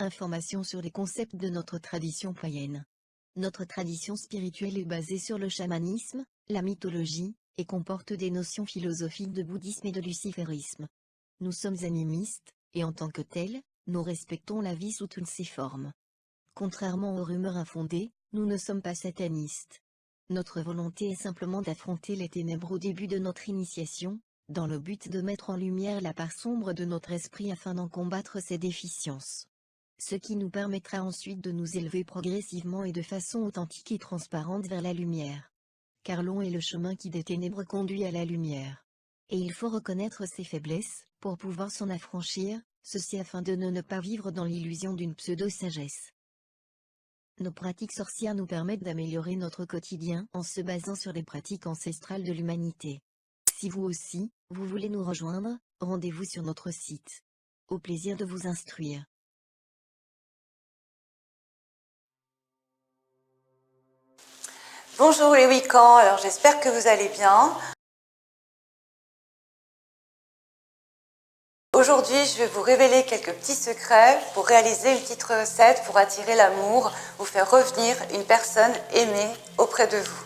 Informations sur les concepts de notre tradition païenne. Notre tradition spirituelle est basée sur le chamanisme, la mythologie, et comporte des notions philosophiques de bouddhisme et de luciférisme. Nous sommes animistes, et en tant que tels, nous respectons la vie sous toutes ses formes. Contrairement aux rumeurs infondées, nous ne sommes pas satanistes. Notre volonté est simplement d'affronter les ténèbres au début de notre initiation, dans le but de mettre en lumière la part sombre de notre esprit afin d'en combattre ses déficiences. Ce qui nous permettra ensuite de nous élever progressivement et de façon authentique et transparente vers la lumière. Car long est le chemin qui des ténèbres conduit à la lumière. Et il faut reconnaître ses faiblesses, pour pouvoir s'en affranchir, ceci afin de ne pas vivre dans l'illusion d'une pseudo-sagesse. Nos pratiques sorcières nous permettent d'améliorer notre quotidien en se basant sur les pratiques ancestrales de l'humanité. Si vous aussi, vous voulez nous rejoindre, rendez-vous sur notre site. Au plaisir de vous instruire. Bonjour les Wiccans, alors j'espère que vous allez bien. Aujourd'hui, je vais vous révéler quelques petits secrets pour réaliser une petite recette pour attirer l'amour, vous faire revenir une personne aimée auprès de vous.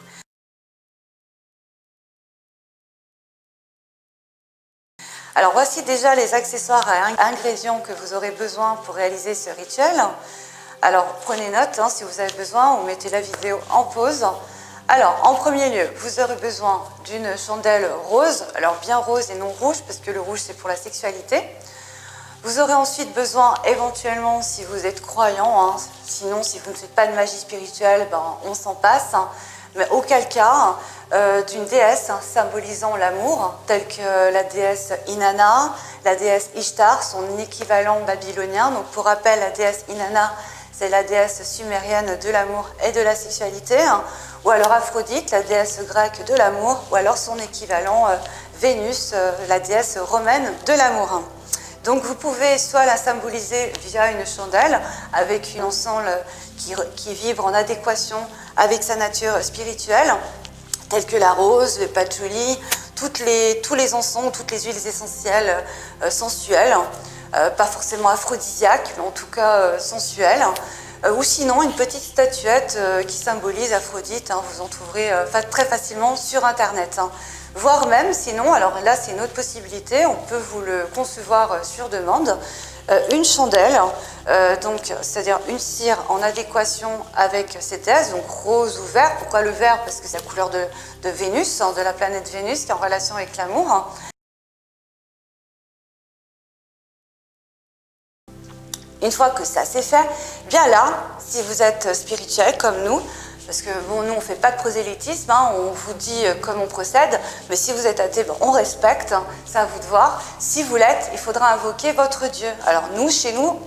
Alors voici déjà les accessoires et ingrédients que vous aurez besoin pour réaliser ce rituel. Alors prenez note, si vous avez besoin, ou mettez la vidéo en pause. Alors, en premier lieu, vous aurez besoin d'une chandelle rose, alors bien rose et non rouge, parce que le rouge c'est pour la sexualité. Vous aurez ensuite besoin, éventuellement, si vous êtes croyant, sinon si vous ne faites pas de magie spirituelle, on s'en passe, mais auquel cas, d'une déesse symbolisant l'amour, telle que la déesse Inanna, la déesse Ishtar, son équivalent babylonien. Donc pour rappel, la déesse Inanna, c'est la déesse sumérienne de l'amour et de la sexualité, ou alors Aphrodite, la déesse grecque de l'amour, ou alors son équivalent Vénus, la déesse romaine de l'amour. Donc vous pouvez soit la symboliser via une chandelle, avec une ensemble qui vibre en adéquation avec sa nature spirituelle, telle que la rose, le patchouli, tous les encens, toutes les huiles essentielles sensuelles, pas forcément aphrodisiaques, mais en tout cas sensuelles. Ou sinon une petite statuette qui symbolise Aphrodite, vous en trouverez très facilement sur internet. Voire même, sinon, alors là c'est une autre possibilité, on peut vous le concevoir sur demande, une chandelle, c'est-à-dire une cire en adéquation avec cette déesse, donc rose ou vert. Pourquoi le vert? Parce que c'est la couleur de Vénus, de la planète Vénus, qui est en relation avec l'amour. Une fois que ça c'est fait, bien là, si vous êtes spirituel comme nous, parce que bon, nous on ne fait pas de prosélytisme, on vous dit comment on procède, mais si vous êtes athée, on respecte, c'est à vous de voir. Si vous l'êtes, il faudra invoquer votre Dieu. Alors nous, chez nous,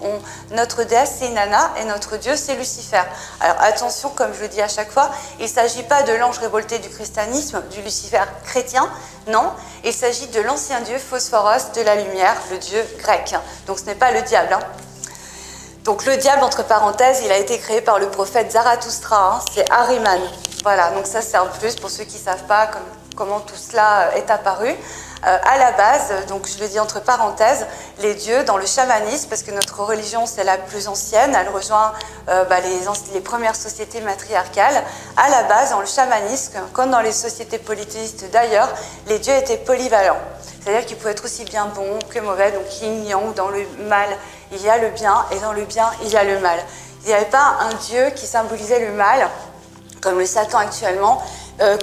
notre déesse c'est Inanna et notre Dieu c'est Lucifer. Alors attention, comme je le dis à chaque fois, il ne s'agit pas de l'ange révolté du christianisme, du Lucifer chrétien, non, il s'agit de l'ancien dieu Phosphoros de la lumière, le dieu grec. Donc ce n'est pas le diable. Donc le diable, entre parenthèses, il a été créé par le prophète Zarathustra, c'est Ahriman. Voilà, donc ça c'est un plus pour ceux qui ne savent pas comment tout cela est apparu. À la base, donc je le dis entre parenthèses, les dieux dans le chamanisme, parce que notre religion c'est la plus ancienne, elle rejoint les premières sociétés matriarcales. À la base, dans le chamanisme, comme dans les sociétés polythéistes d'ailleurs, les dieux étaient polyvalents. C'est-à-dire qu'ils pouvaient être aussi bien bons que mauvais, donc yin-yang, dans le mal il y a le bien, et dans le bien il y a le mal. Il n'y avait pas un dieu qui symbolisait le mal, comme le Satan actuellement,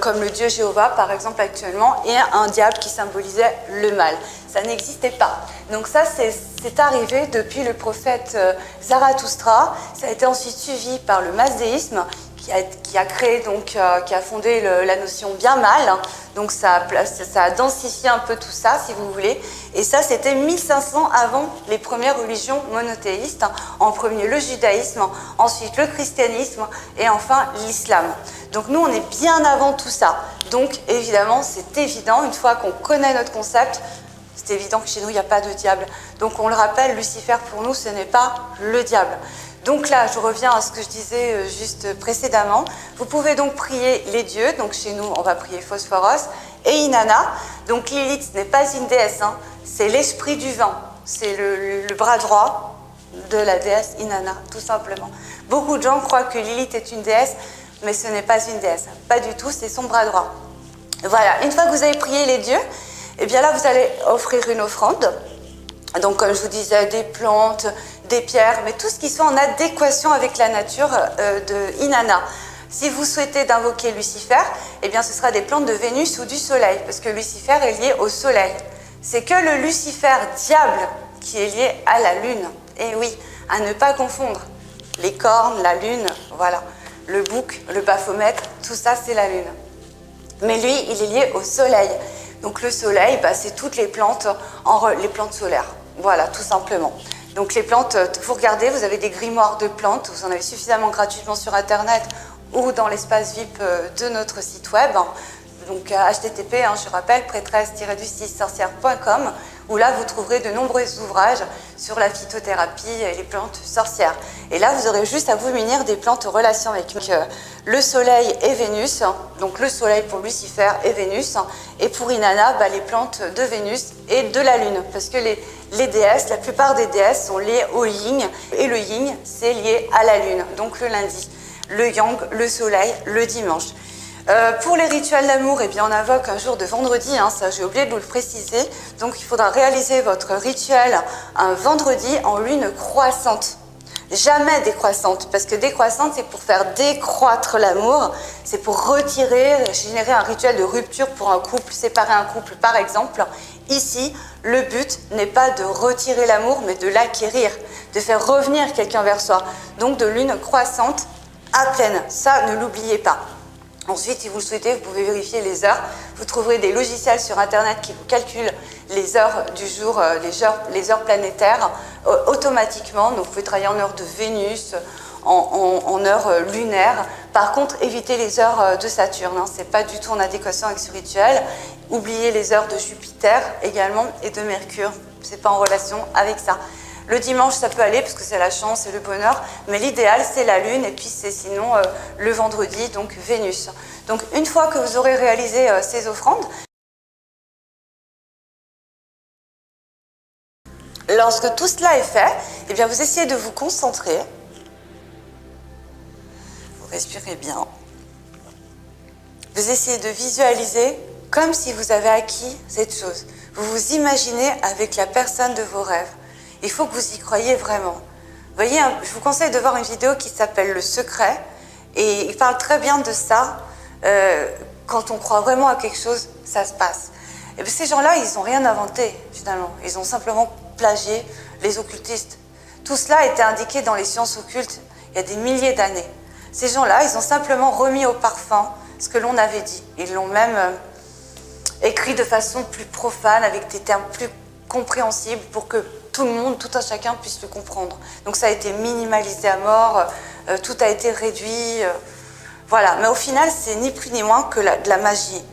comme le dieu Jéhovah par exemple actuellement, et un diable qui symbolisait le mal. Ça n'existait pas. Donc ça c'est arrivé depuis le prophète Zarathustra. Ça a été ensuite suivi par le mazdéisme, qui a créé, qui a fondé la notion bien-mal. Donc ça a densifié un peu tout ça, si vous voulez. Et ça, c'était 1500 avant les premières religions monothéistes. En premier, le judaïsme, ensuite le christianisme et enfin l'islam. Donc nous, on est bien avant tout ça. Donc évidemment, c'est évident, une fois qu'on connaît notre concept, c'est évident que chez nous, il n'y a pas de diable. Donc on le rappelle, Lucifer, pour nous, ce n'est pas le diable. Donc là, je reviens à ce que je disais juste précédemment. Vous pouvez donc prier les dieux. Donc chez nous, on va prier Phosphoros et Inanna. Donc Lilith, ce n'est pas une déesse, c'est l'esprit du vent. C'est le bras droit de la déesse Inanna, tout simplement. Beaucoup de gens croient que Lilith est une déesse, mais ce n'est pas une déesse. Pas du tout, c'est son bras droit. Voilà, une fois que vous avez prié les dieux, et bien là, vous allez offrir une offrande. Donc, comme je vous disais, des plantes, des pierres, mais tout ce qui soit en adéquation avec la nature de Inanna. Si vous souhaitez d'invoquer Lucifer, eh bien, ce sera des plantes de Vénus ou du Soleil, parce que Lucifer est lié au Soleil. C'est que le Lucifer diable qui est lié à la Lune. Et oui, à ne pas confondre. Les cornes, la Lune, voilà. Le bouc, le Baphomet, tout ça, c'est la Lune. Mais lui, il est lié au Soleil. Donc le Soleil, bah, c'est toutes les plantes solaires. Voilà, tout simplement. Donc les plantes, vous regardez, vous avez des grimoires de plantes, vous en avez suffisamment gratuitement sur Internet ou dans l'espace VIP de notre site web. Donc http, je rappelle, prêtresse-du6sorcière.com, où là vous trouverez de nombreux ouvrages sur la phytothérapie et les plantes sorcières. Et là vous aurez juste à vous munir des plantes en relation avec le Soleil et Vénus, donc le Soleil pour Lucifer et Vénus, et pour Inanna, bah, les plantes de Vénus et de la Lune, parce que les déesses, la plupart des déesses sont liées au yin, et le yin c'est lié à la Lune, donc le lundi, le yang, le Soleil, le dimanche. Pour les rituels d'amour, eh bien, on invoque un jour de vendredi, ça j'ai oublié de vous le préciser. Donc il faudra réaliser votre rituel un vendredi en lune croissante. Jamais décroissante, parce que décroissante, c'est pour faire décroître l'amour, c'est pour retirer, générer un rituel de rupture pour un couple, séparer un couple par exemple. Ici, le but n'est pas de retirer l'amour, mais de l'acquérir, de faire revenir quelqu'un vers soi. Donc de lune croissante à pleine, ça ne l'oubliez pas. Ensuite, si vous le souhaitez, vous pouvez vérifier les heures. Vous trouverez des logiciels sur Internet qui vous calculent les heures du jour, les heures planétaires automatiquement. Donc, vous pouvez travailler en heure de Vénus, en heure lunaire. Par contre, évitez les heures de Saturne. Ce n'est pas du tout en adéquation avec ce rituel. Oubliez les heures de Jupiter également et de Mercure. Ce n'est pas en relation avec ça. Le dimanche, ça peut aller parce que c'est la chance et le bonheur, mais l'idéal, c'est la Lune et puis c'est sinon le vendredi, donc Vénus. Donc une fois que vous aurez réalisé ces offrandes, lorsque tout cela est fait, eh bien vous essayez de vous concentrer. Vous respirez bien. Vous essayez de visualiser comme si vous avez acquis cette chose. Vous vous imaginez avec la personne de vos rêves. Il faut que vous y croyiez vraiment. Vous voyez, je vous conseille de voir une vidéo qui s'appelle Le Secret, et il parle très bien de ça. Quand on croit vraiment à quelque chose, ça se passe. Et bien, ces gens-là, ils n'ont rien inventé, finalement. Ils ont simplement plagié les occultistes. Tout cela a été indiqué dans les sciences occultes il y a des milliers d'années. Ces gens-là, ils ont simplement remis au parfum ce que l'on avait dit. Ils l'ont même écrit de façon plus profane, avec des termes plus compréhensibles pour que tout le monde, tout un chacun puisse le comprendre. Donc ça a été minimalisé à mort, tout a été réduit, voilà. Mais au final, c'est ni plus ni moins que de la magie.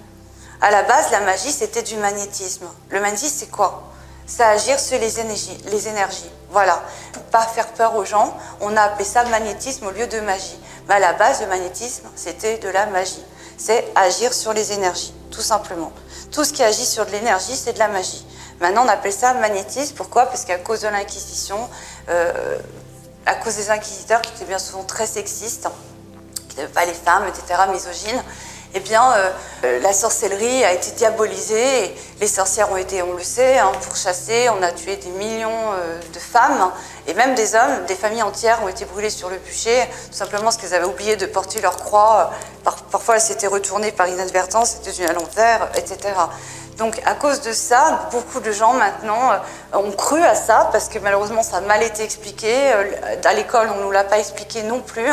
À la base, la magie, c'était du magnétisme. Le magnétisme, c'est quoi? C'est agir sur les énergies. Voilà. Pour ne pas faire peur aux gens, on a appelé ça magnétisme au lieu de magie. Mais à la base, le magnétisme, c'était de la magie. C'est agir sur les énergies, tout simplement. Tout ce qui agit sur de l'énergie, c'est de la magie. Maintenant, on appelle ça magnétisme. Pourquoi? Parce qu'à cause de l'Inquisition, à cause des inquisiteurs qui étaient bien souvent très sexistes, qui n'aimaient pas les femmes, etc., misogynes, eh bien, la sorcellerie a été diabolisée. Et les sorcières ont été, on le sait, pourchassées. On a tué des millions de femmes et même des hommes. Des familles entières ont été brûlées sur le bûcher, tout simplement parce qu'elles avaient oublié de porter leur croix. Parfois, elles s'étaient retournées par inadvertance, c'était une à l'envers, etc. Donc, à cause de ça, beaucoup de gens maintenant ont cru à ça parce que malheureusement, ça a mal été expliqué. À l'école, on ne nous l'a pas expliqué non plus.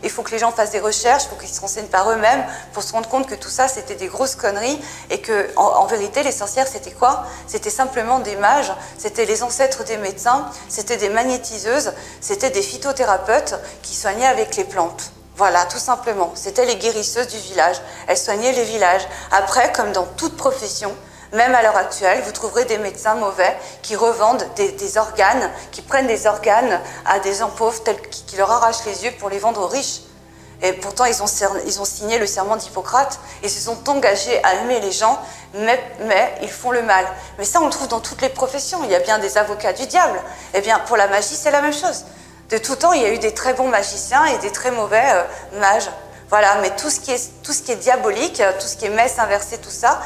Il faut que les gens fassent des recherches, il faut qu'ils se renseignent par eux-mêmes pour se rendre compte que tout ça, c'était des grosses conneries et que, en vérité, les sorcières, c'était quoi? C'était simplement des mages, c'était les ancêtres des médecins, c'était des magnétiseuses, c'était des phytothérapeutes qui soignaient avec les plantes. Voilà, tout simplement. C'était les guérisseuses du village. Elles soignaient les villages. Après, comme dans toute profession, même à l'heure actuelle, vous trouverez des médecins mauvais qui revendent des organes, qui prennent des organes à des gens pauvres qui leur arrachent les yeux pour les vendre aux riches. Et pourtant, ils ont signé le serment d'Hippocrate. Ils se sont engagés à aimer les gens, mais ils font le mal. Mais ça, on le trouve dans toutes les professions. Il y a bien des avocats du diable. Eh bien, pour la magie, c'est la même chose. De tout temps, il y a eu des très bons magiciens et des très mauvais mages. Voilà, mais tout ce qui est diabolique, tout ce qui est messe inversée, tout ça,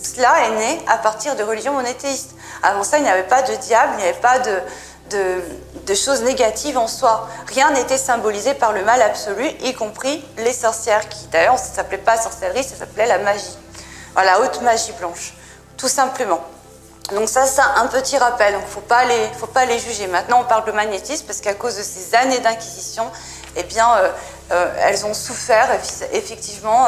cela est né à partir de religions monothéistes. Avant ça, il n'y avait pas de diable, il n'y avait pas de choses négatives en soi. Rien n'était symbolisé par le mal absolu, y compris les sorcières, qui d'ailleurs, ça ne s'appelait pas sorcellerie, ça s'appelait la magie. Voilà, haute magie blanche, tout simplement. Donc ça, c'est un petit rappel, donc faut pas les juger. Maintenant, on parle de magnétisme, parce qu'à cause de ces années d'inquisition, eh bien, elles ont souffert effectivement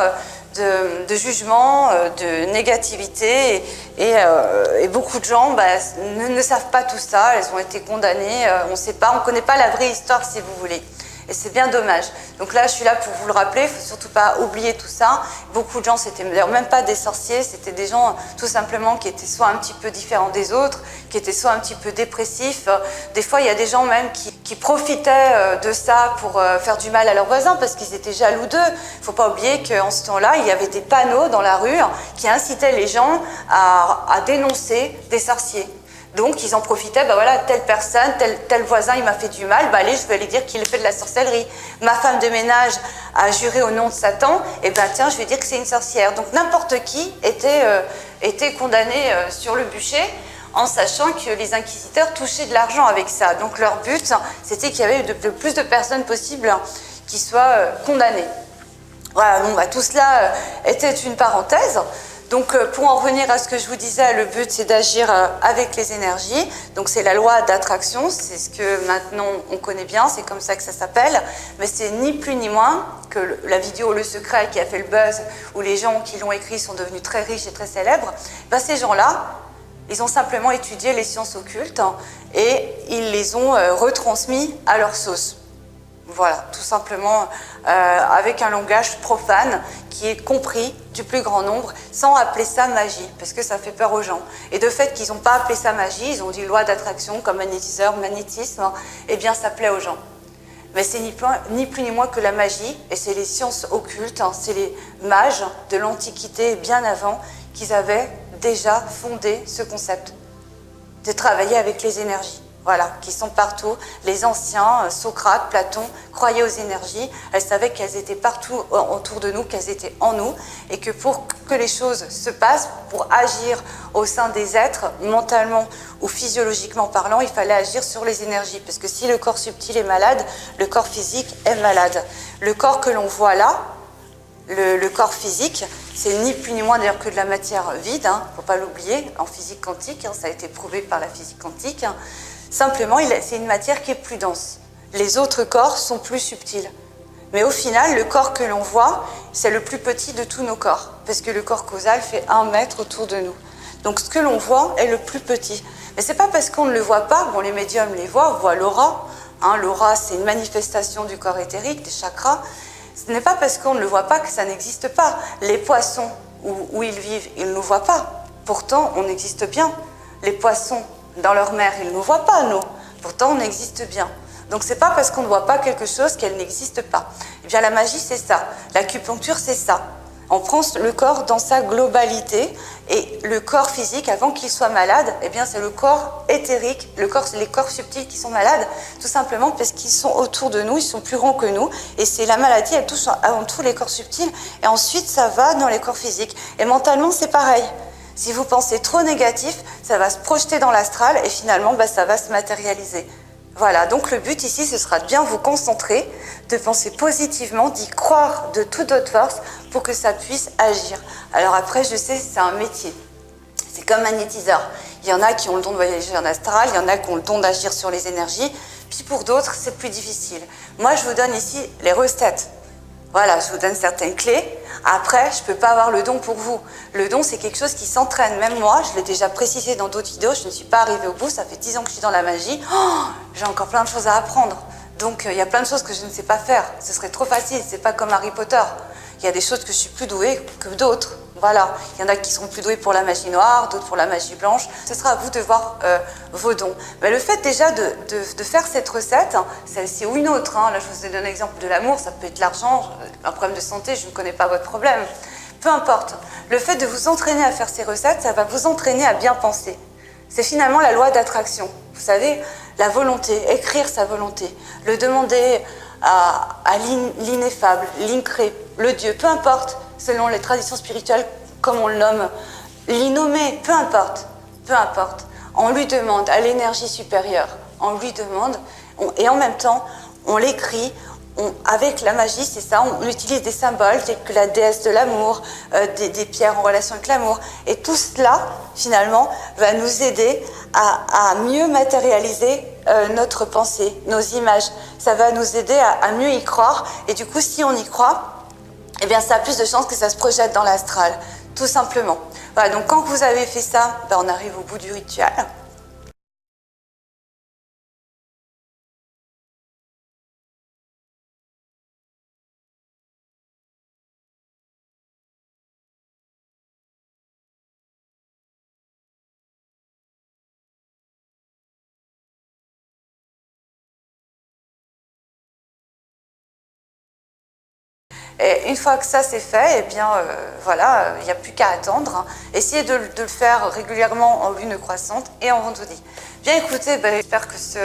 de jugement, de négativité, et beaucoup de gens ne savent pas tout ça. Elles ont été condamnées, on sait pas, on ne connaît pas la vraie histoire, si vous voulez. Et c'est bien dommage. Donc là, je suis là pour vous le rappeler, il ne faut surtout pas oublier tout ça. Beaucoup de gens, c'était d'ailleurs même pas des sorciers, c'était des gens tout simplement qui étaient soit un petit peu différents des autres, qui étaient soit un petit peu dépressifs. Des fois, il y a des gens même qui profitaient de ça pour faire du mal à leurs voisins parce qu'ils étaient jaloux d'eux. Il ne faut pas oublier qu'en ce temps-là, il y avait des panneaux dans la rue qui incitaient les gens à dénoncer des sorciers. Donc, ils en profitaient, voilà, telle personne, tel voisin, il m'a fait du mal, allez, je vais lui dire qu'il fait de la sorcellerie. Ma femme de ménage a juré au nom de Satan, tiens, je vais dire que c'est une sorcière. Donc, n'importe qui était condamné sur le bûcher, en sachant que les inquisiteurs touchaient de l'argent avec ça. Donc, leur but, c'était qu'il y avait le plus de personnes possibles qui soient condamnées. Voilà, donc, tout cela était une parenthèse. Donc, pour en revenir à ce que je vous disais, le but, c'est d'agir avec les énergies. Donc, c'est la loi d'attraction, c'est ce que maintenant on connaît bien, c'est comme ça que ça s'appelle. Mais c'est ni plus ni moins que la vidéo Le Secret qui a fait le buzz, où les gens qui l'ont écrit sont devenus très riches et très célèbres. Ces gens-là, ils ont simplement étudié les sciences occultes et ils les ont retransmis à leur sauce. Voilà, tout simplement avec un langage profane qui est compris du plus grand nombre, sans appeler ça magie, parce que ça fait peur aux gens. Et de fait qu'ils n'ont pas appelé ça magie, ils ont dit loi d'attraction comme magnétiseur, magnétisme, ça plaît aux gens. Mais c'est ni plus ni moins que la magie, et c'est les sciences occultes, c'est les mages de l'Antiquité, bien avant, qu'ils avaient déjà fondé ce concept de travailler avec les énergies. Voilà, qui sont partout. Les anciens, Socrate, Platon, croyaient aux énergies. Elles savaient qu'elles étaient partout autour de nous, qu'elles étaient en nous, et que pour que les choses se passent, pour agir au sein des êtres, mentalement ou physiologiquement parlant, il fallait agir sur les énergies. Parce que si le corps subtil est malade, le corps physique est malade. Le corps que l'on voit là, le corps physique, c'est ni plus ni moins d'ailleurs que de la matière vide, il ne faut pas l'oublier, en physique quantique, ça a été prouvé par la physique quantique. Simplement, c'est une matière qui est plus dense. Les autres corps sont plus subtils. Mais au final, le corps que l'on voit, c'est le plus petit de tous nos corps, parce que le corps causal fait 1 mètre autour de nous. Donc ce que l'on voit est le plus petit. Mais ce n'est pas parce qu'on ne le voit pas, les médiums les voient, on voit l'aura. L'aura, c'est une manifestation du corps éthérique, des chakras. Ce n'est pas parce qu'on ne le voit pas que ça n'existe pas. Les poissons, où ils vivent, ils ne nous voient pas. Pourtant, on existe bien. Les poissons, dans leur mer, ils ne nous voient pas, nous. Pourtant, on existe bien. Donc, ce n'est pas parce qu'on ne voit pas quelque chose qu'elle n'existe pas. La magie, c'est ça. L'acupuncture, c'est ça. On prend le corps dans sa globalité et le corps physique, avant qu'il soit malade, c'est le corps éthérique, les corps subtils qui sont malades, tout simplement parce qu'ils sont autour de nous, ils sont plus ronds que nous. Et c'est la maladie, elle touche avant tout les corps subtils et ensuite, ça va dans les corps physiques. Et mentalement, c'est pareil. Si vous pensez trop négatif, ça va se projeter dans l'astral et finalement, ça va se matérialiser. Voilà, donc le but ici, ce sera de bien vous concentrer, de penser positivement, d'y croire de toute votre force pour que ça puisse agir. Alors après, je sais, c'est un métier. C'est comme magnétiseur. Il y en a qui ont le don de voyager en astral, il y en a qui ont le don d'agir sur les énergies, puis pour d'autres, c'est plus difficile. Moi, je vous donne ici les recettes. Voilà, je vous donne certaines clés. Après, je ne peux pas avoir le don pour vous. Le don, c'est quelque chose qui s'entraîne. Même moi, je l'ai déjà précisé dans d'autres vidéos, je ne suis pas arrivée au bout. Ça fait 10 ans que je suis dans la magie. J'ai encore plein de choses à apprendre. Donc, il y a plein de choses que je ne sais pas faire. Ce serait trop facile. Ce n'est pas comme Harry Potter. Il y a des choses que je suis plus douée que d'autres. Voilà, il y en a qui sont plus doués pour la magie noire, d'autres pour la magie blanche. Ce sera à vous de voir vos dons. Mais le fait déjà de faire cette recette, celle-ci ou une autre, là je vous ai donné l'exemple de l'amour, ça peut être l'argent, un problème de santé, je ne connais pas votre problème. Peu importe, le fait de vous entraîner à faire ces recettes, ça va vous entraîner à bien penser. C'est finalement la loi d'attraction. Vous savez, la volonté, écrire sa volonté, le demander à l'ineffable, l'incré, le Dieu, peu importe, selon les traditions spirituelles, comme on le nomme, l'innommé, peu importe, on lui demande à l'énergie supérieure, on lui demande, et en même temps, on l'écrit, avec la magie, c'est ça, on utilise des symboles tels que la déesse de l'amour, des pierres en relation avec l'amour, et tout cela, finalement, va nous aider à mieux matérialiser notre pensée, nos images. Ça va nous aider à mieux y croire, et du coup, si on y croit, eh bien, ça a plus de chances que ça se projette dans l'astral, tout simplement. Voilà, donc quand vous avez fait ça, on arrive au bout du rituel. Et une fois que ça c'est fait, eh bien voilà, il n'y a plus qu'à attendre. Essayez de le faire régulièrement en lune croissante et en vendredi. Bien écoutez, j'espère que ce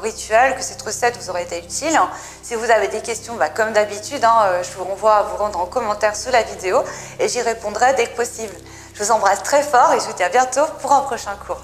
rituel, que cette recette vous aura été utile. Si vous avez des questions, comme d'habitude, je vous renvoie à vous rendre en commentaire sous la vidéo et j'y répondrai dès que possible. Je vous embrasse très fort et je vous dis à bientôt pour un prochain cours.